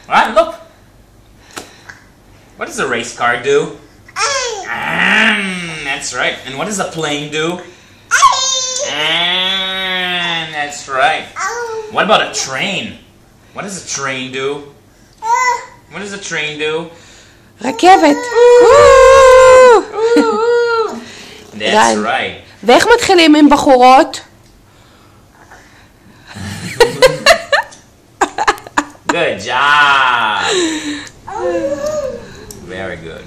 Ah, look. What does a race car do? That's right. And what does a plane do? That's right. What about a train? What does a train do? What does a train do? רכבת. That's right. ואיך מתחילים עם בחורות? Good job. Very good.